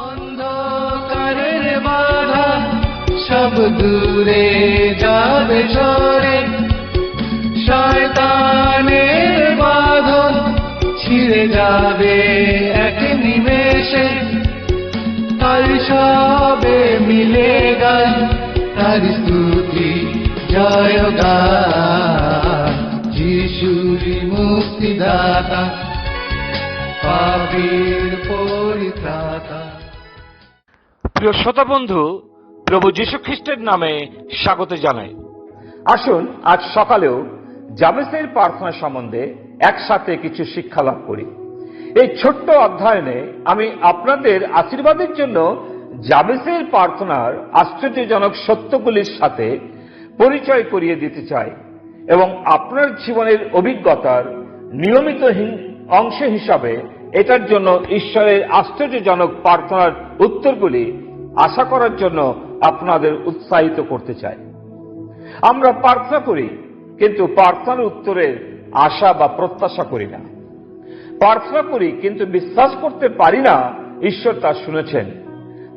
অন্ধকারের বাধা সব দূরে যাবে সরে, শয়তানের বাঁধন ছিঁড়ে যাবে এক নিমেষে। তার সবে মিলে গান তার স্তুতি জয়গান, যিশুরি মুক্তিদাতা পাপীর পরিত্রাতা। প্রিয় শ্রোতা বন্ধু, প্রভু যীশু খ্রিস্টের নামে স্বাগত জানাই। আসুন আজ সকালেও জাবেসের প্রার্থনা সম্বন্ধে একসাথে কিছু শিক্ষা লাভ করি। এই ছোট্ট অধ্যয়নে আমি আপনাদের আশীর্বাদের জন্য জাবেসের প্রার্থনার আশ্চর্যজনক সত্যগুলির সাথে পরিচয় করিয়ে দিতে চাই এবং আপনার জীবনের অভিজ্ঞতার নিয়মিত অংশ হিসাবে এটার জন্য ঈশ্বরের আশ্চর্যজনক প্রার্থনার উত্তরগুলি আশা করার জন্য আপনাদের উৎসাহিত করতে চাই। আমরা প্রার্থনা করি, কিন্তু প্রার্থনার উত্তরের আশা বা প্রত্যাশা করি না। প্রার্থনা করি, কিন্তু বিশ্বাস করতে পারি না ঈশ্বর তা শুনেছেন।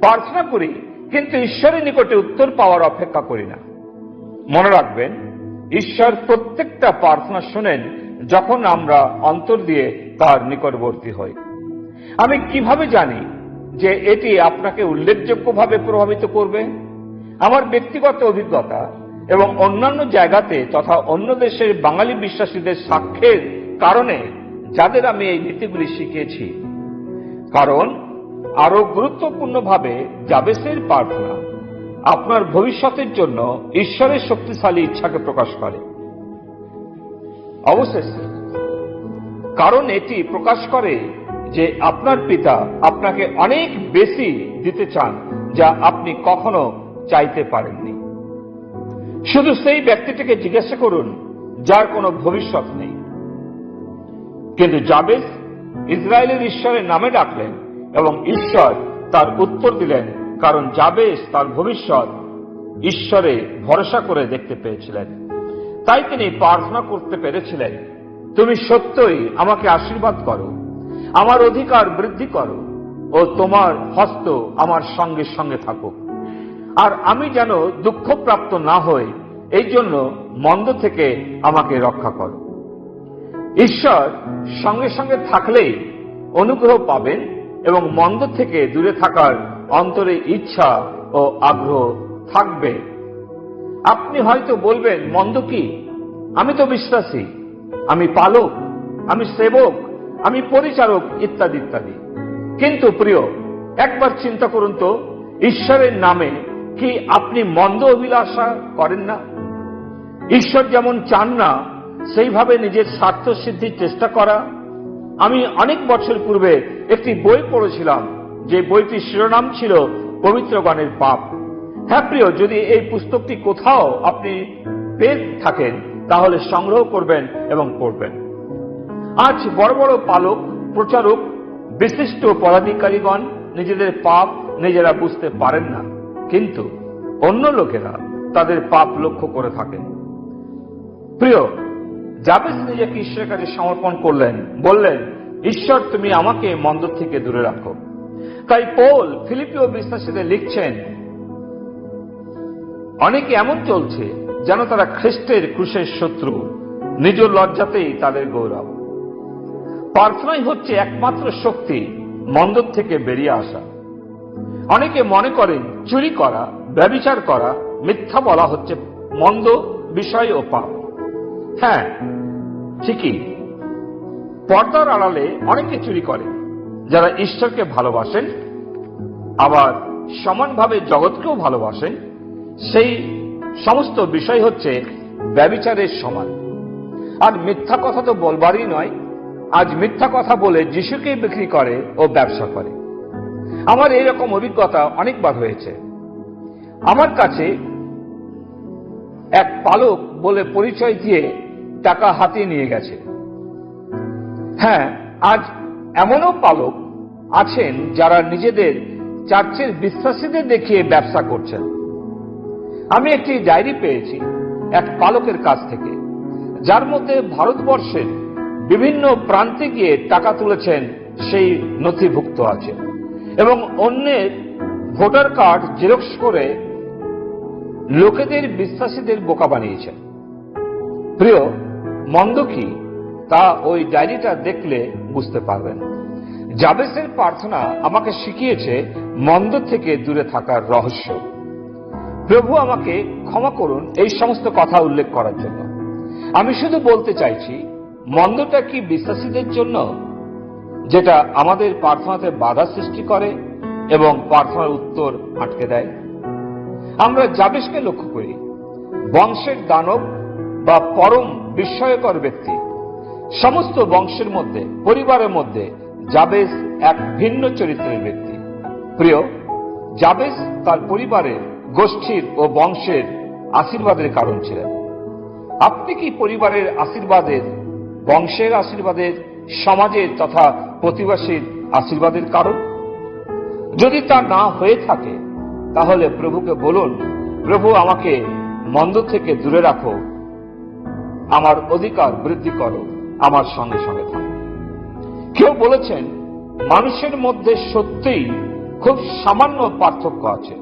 প্রার্থনা করি, কিন্তু ঈশ্বরের নিকটে উত্তর পাওয়ার অপেক্ষা করি না। মনে রাখবেন, ঈশ্বর প্রত্যেকটা প্রার্থনা শোনেন যখন আমরা অন্তর দিয়ে তার নিকটবর্তী হই। আমি কিভাবে জানি যে এটি আপনাকে উল্লেখযোগ্যভাবে প্রভাবিত করবে? আমার ব্যক্তিগত অভিজ্ঞতা এবং অন্যান্য জায়গাতে তথা অন্য দেশের বাঙালি বিশ্বাসীদের সাক্ষ্যের কারণে যাদের আমি এই নীতিগুলি শিখিয়েছি। কারণ আরো গুরুত্বপূর্ণভাবে জাবেসের প্রার্থনা আপনার ভবিষ্যতের জন্য ঈশ্বরের শক্তিশালী ইচ্ছাকে প্রকাশ করে। অবশেষে কারণ এটি প্রকাশ করে যে আপনার পিতা আপনাকে অনেক বেশি দিতে চান যা আপনি কখনো চাইতে পারেননি। শুধু সেই ব্যক্তিটিকে জিজ্ঞাসা করুন যার কোনো ভবিষ্যৎ নেই। কিন্তু জাবেস ইসরায়েলের ঈশ্বরের নামে ডাকলেন এবং ঈশ্বর তার উত্তর দিলেন, কারণ জাবেস তার ভবিষ্যৎ ঈশ্বরে ভরসা করে দেখতে পেয়েছিলেন। তাই তিনি প্রার্থনা করতে পেরেছিলেন, তুমি সত্যই আমাকে আশীর্বাদ করো, আমার অধিকার বৃদ্ধি করো ও তোমার হস্ত আমার সঙ্গে সঙ্গে থাকুক, আর আমি যেন দুঃখপ্রাপ্ত না হই, এই জন্য মন্দ থেকে আমাকে রক্ষা করো। ঈশ্বর সঙ্গে সঙ্গে থাকলেই অনুগ্রহ পাবেন এবং মন্দ থেকে দূরে থাকার অন্তরে ইচ্ছা ও আগ্রহ থাকবে। আপনি হয়তো বলবেন, মন্দ কি? আমি তো বিশ্বাসী, আমি পালক, আমি সেবক, আমি পরিচারক ইত্যাদি ইত্যাদি। কিন্তু প্রিয়, একবার চিন্তা করুন তো, ঈশ্বরের নামে কি আপনি মন্দ অভিলাষা করেন না? ঈশ্বর যেমন চান না সেইভাবে নিজের স্বার্থ সিদ্ধির চেষ্টা করা। আমি অনেক বছর পূর্বে একটি বই পড়েছিলাম, যে বইটির শিরোনাম ছিল পবিত্রগণের পাপ। হ্যাঁ প্রিয়, যদি এই পুস্তকটি কোথাও আপনি পেয়ে থাকেন তাহলে সংগ্রহ করবেন এবং পড়বেন। আজ বড় বড় পালক, প্রচারক, বিশিষ্ট পদাধিকারীগণ নিজেদের পাপ নিজেরা বুঝতে পারেন না, কিন্তু অন্য লোকেরা তাদের পাপ লক্ষ্য করে থাকেন। প্রিয়, জাবেস নিজেকে ঈশ্বরের কাছে সমর্পণ করলেন, বললেন, ঈশ্বর তুমি আমাকে মন্দ থেকে দূরে রাখো। তাই পৌল ফিলিপীয় বিশ্বাসীদের লিখছেন, অনেকে এমন চলছে যেন তারা খ্রিস্টের ক্রুশের শত্রু, নিজ লজ্জাতেই তাদের গৌরব। প্রার্থনাই হচ্ছে একমাত্র শক্তি মন্দ থেকে বেরিয়ে আসা। অনেকে মনে করেন চুরি করা, ব্যভিচার করা, মিথ্যা বলা হচ্ছে মন্দ বিষয় ও পাপ। হ্যাঁ, ঠিকই, পর্দার আড়ালে অনেকে চুরি করে যারা ঈশ্বরকে ভালোবাসেন, আবার সমানভাবে জগৎকেও ভালোবাসেন। সেই সমস্ত বিষয় হচ্ছে ব্যভিচারের সমান। আর মিথ্যা কথা তো বলবারই নয়, আজ মিথ্যা কথা বলে যিশুকেই বিক্রি করে ও ব্যবসা করে। আমার এইরকম অভিজ্ঞতা অনেকবার হয়েছে। আমার কাছে এক পালক বলে পরিচয় দিয়ে টাকা হাতিয়ে নিয়ে গেছে। হ্যাঁ, আজ এমনও পালক আছেন যারা নিজেদের চার্চের বিশ্বাসীদের দেখিয়ে ব্যবসা করছেন। আমি একটি ডায়েরি পেয়েছি এক পালকের কাছ থেকে, যার মধ্যে ভারতবর্ষের বিভিন্ন প্রান্তে গিয়ে টাকা তুলেছেন সেই নথিভুক্ত আছে। এবং অন্যের ভোটার কার্ড জেরক্স করে লোকেদের বিশ্বাসীদের বোকা বানিয়েছেন। প্রিয়, মন্দ কি তা ওই ডায়েরিটা দেখলে বুঝতে পারবেন। জাবেসের প্রার্থনা আমাকে শিখিয়েছে মন্দ থেকে দূরে থাকার রহস্য। প্রভু আমাকে ক্ষমা করুন এই সমস্ত কথা উল্লেখ করার জন্য। আমি শুধু বলতে চাইছি, মন্দটা কি বিশ্বাসীদের জন্য, যেটা আমাদের প্রার্থনাতে বাধা সৃষ্টি করে এবং প্রার্থনার উত্তর আটকে দেয়। আমরা জাবেসকে লক্ষ্য করি, বংশের দানব বা পরম বিস্ময়কর ব্যক্তি। সমস্ত বংশের মধ্যে, পরিবারের মধ্যে জাবেস এক ভিন্ন চরিত্রের ব্যক্তি। প্রিয়, জাবেস তার পরিবারের, গোষ্ঠীর ও বংশের আশীর্বাদের কারণ ছিলেন। আপনি কি পরিবারের আশীর্বাদের, বংশের আশীর্বাদের, সমাজের তথা প্রতিবেশীর আশীর্বাদের কারণ? যদি তা না হয়ে থাকে, তাহলে প্রভুকে বলুন, প্রভু আমাকে মন্দ থেকে দূরে রাখো, আমার অধিকার বৃদ্ধি করো, আমার সঙ্গে সঙ্গে থাকো। কেউ বলেছেন, মানুষের মধ্যে সত্যিই খুব সামান্য পার্থক্য আছে,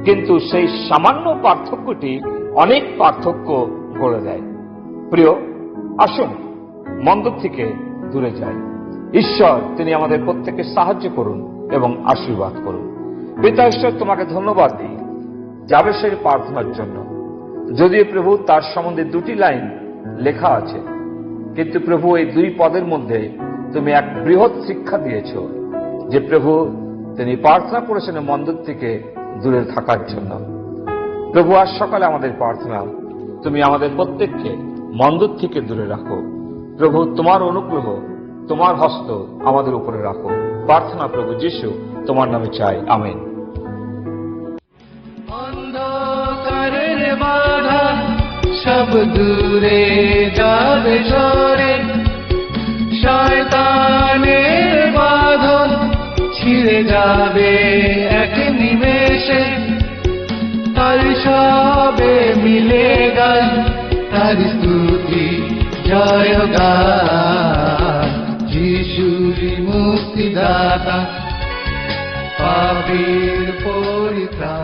কিন্তু সেই সামান্য পার্থক্যটি অনেক পার্থক্য গড়ে দেয়। প্রিয়, আসুন মন্দ থেকে দূরে যাই। ঈশ্বর তিনি আমাদের প্রত্যেককে সাহায্য করুন এবং আশীর্বাদ করুন। পিতা ঈশ্বর, তোমাকে ধন্যবাদ দিই জাবেসের প্রার্থনার জন্য। যদিও প্রভু তার সম্বন্ধে 2টি লাইন লেখা আছে, কিন্তু প্রভু এই 2 পদের মধ্যে তুমি এক বৃহৎ শিক্ষা দিয়েছ, যে প্রভু তিনি প্রার্থনা করেছেন মন্দ থেকে দূরে থাকার জন্য। প্রভু, আজ সকালে আমাদের প্রার্থনা, তুমি আমাদের প্রত্যেককে মন্দ থেকে দূরে রাখো। প্রভু, তোমার অনুগ্রহ, তোমার হস্ত আমাদের উপরে রাখো। প্রার্থনা প্রভু যিশু তোমার নামে চাই, আমেন। অন্ধকারের বাধা সব দূরে যাবে সরে, শয়তানের বাঁধন ছিঁড়ে যাবে এক নিমেষে। তার সবে মিলে গান, তার স্তুতি জয় গান। যিশুরি মুক্তিদাতা, পাপীর পরিত্রাতা।